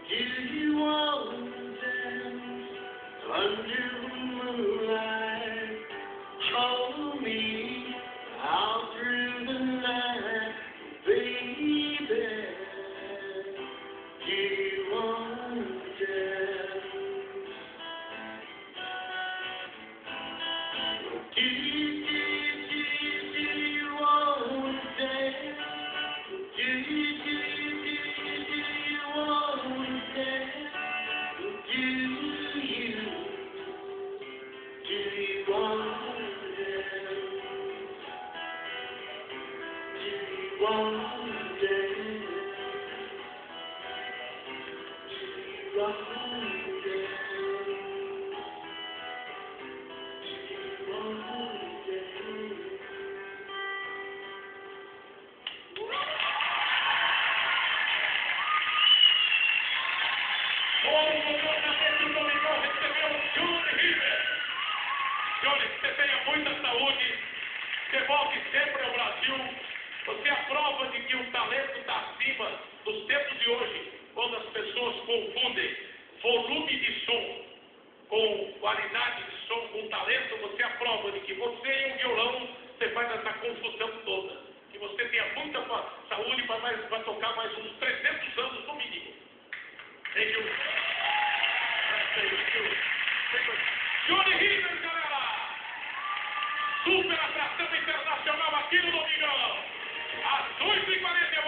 Do you want to dance under the moonlight? Hold me out through the night, baby. Do you want to dance? Do you want to dance? Do you want to dance? Do you want to dance? Want to dance? Want to dance? Como governador do Domingão recebeu o Johnny River. Johnny, que você tenha muita saúde, você volte sempre ao Brasil. Você é a prova de que o talento está acima dos tempos de hoje, quando as pessoas confundem volume de som com qualidade de som, com talento. Você é a prova de que você e o violão, você faz essa confusão toda. Que você tenha muita saúde para tocar mais uns 300 anos no mínimo. Thank you. Johnny River, galera! Super atração internacional aqui no Domingão. Às 8h40.